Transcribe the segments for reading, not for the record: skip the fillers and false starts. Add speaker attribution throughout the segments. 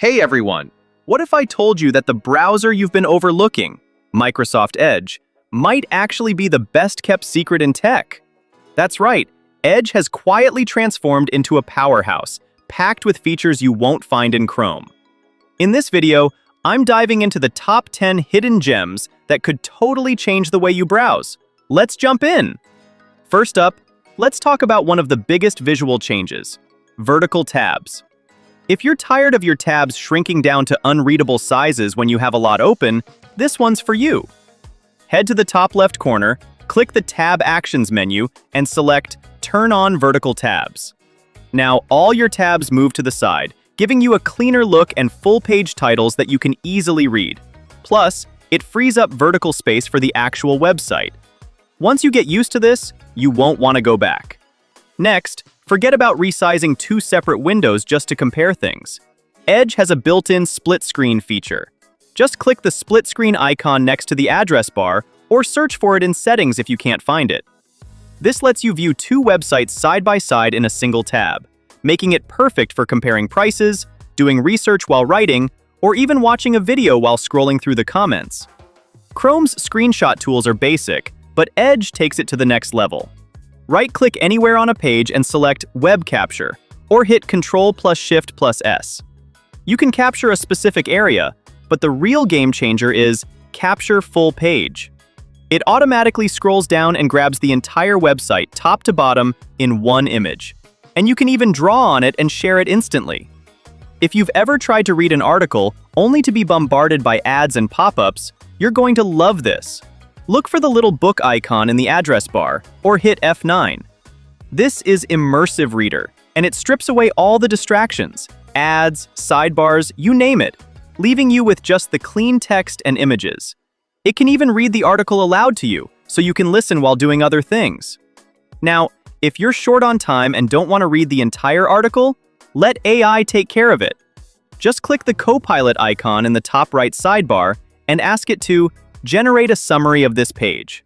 Speaker 1: Hey everyone! What if I told you that the browser you've been overlooking, Microsoft Edge, might actually be the best-kept secret in tech? That's right, Edge has quietly transformed into a powerhouse, packed with features you won't find in Chrome. In this video, I'm diving into the top 10 hidden gems that could totally change the way you browse. Let's jump in! First up, let's talk about one of the biggest visual changes: vertical tabs. If you're tired of your tabs shrinking down to unreadable sizes when you have a lot open, this one's for you. Head to the top left corner, click the Tab Actions menu, and select Turn on Vertical Tabs. Now, all your tabs move to the side, giving you a cleaner look and full-page titles that you can easily read. Plus, it frees up vertical space for the actual website. Once you get used to this, you won't want to go back. Next, forget about resizing two separate windows just to compare things. Edge has a built-in split screen feature. Just click the split screen icon next to the address bar or search for it in settings if you can't find it. This lets you view two websites side by side in a single tab, making it perfect for comparing prices, doing research while writing, or even watching a video while scrolling through the comments. Chrome's screenshot tools are basic, but Edge takes it to the next level. Right-click anywhere on a page and select Web Capture, or hit Ctrl+Shift+S. You can capture a specific area, but the real game changer is Capture Full Page. It automatically scrolls down and grabs the entire website top to bottom in one image. And you can even draw on it and share it instantly. If you've ever tried to read an article only to be bombarded by ads and pop-ups, you're going to love this. Look for the little book icon in the address bar, or hit F9. This is Immersive Reader, and it strips away all the distractions, ads, sidebars, you name it, leaving you with just the clean text and images. It can even read the article aloud to you, so you can listen while doing other things. Now, if you're short on time and don't want to read the entire article, let AI take care of it. Just click the Copilot icon in the top right sidebar and ask it to generate a summary of this page.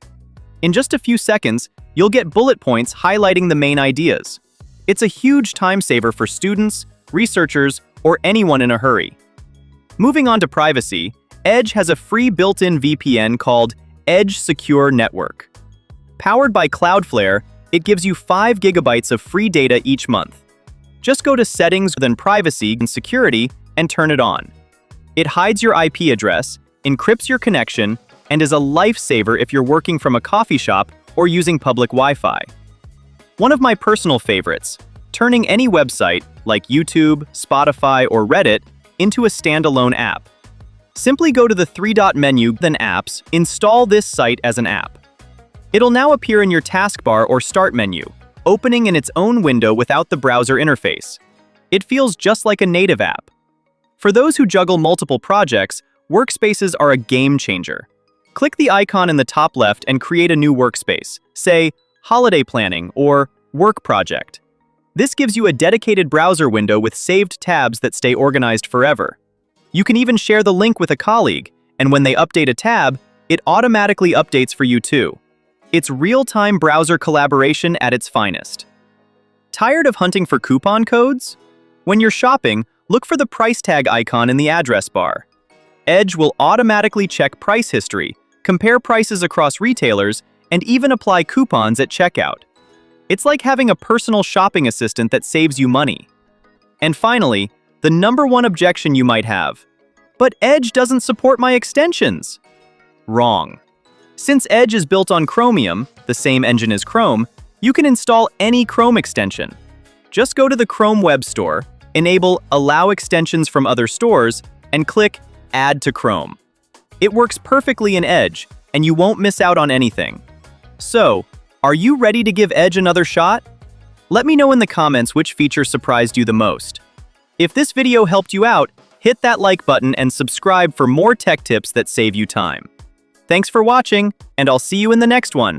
Speaker 1: In just a few seconds, you'll get bullet points highlighting the main ideas. It's a huge time saver for students, researchers, or anyone in a hurry. Moving on to privacy, Edge has a free built-in VPN called Edge Secure Network. Powered by Cloudflare, it gives you 5 GB of free data each month. Just go to Settings, then Privacy and Security, and turn it on. It hides your IP address, encrypts your connection, and is a lifesaver if you're working from a coffee shop or using public Wi-Fi. One of my personal favorites, turning any website, like YouTube, Spotify, or Reddit, into a standalone app. Simply go to the three-dot menu, then Apps, install this site as an app. It'll now appear in your taskbar or Start menu, opening in its own window without the browser interface. It feels just like a native app. For those who juggle multiple projects, workspaces are a game changer. Click the icon in the top left and create a new workspace, say, Holiday Planning or Work Project. This gives you a dedicated browser window with saved tabs that stay organized forever. You can even share the link with a colleague, and when they update a tab, it automatically updates for you too. It's real-time browser collaboration at its finest. Tired of hunting for coupon codes? When you're shopping, look for the price tag icon in the address bar. Edge will automatically check price history, compare prices across retailers, and even apply coupons at checkout. It's like having a personal shopping assistant that saves you money. And finally, the #1 objection you might have. But Edge doesn't support my extensions. Wrong. Since Edge is built on Chromium, the same engine as Chrome, you can install any Chrome extension. Just go to the Chrome Web Store, enable Allow Extensions from Other Stores, and click Add to Chrome. It works perfectly in Edge, and you won't miss out on anything. So, are you ready to give Edge another shot? Let me know in the comments which feature surprised you the most. If this video helped you out, hit that like button and subscribe for more tech tips that save you time. Thanks for watching, and I'll see you in the next one.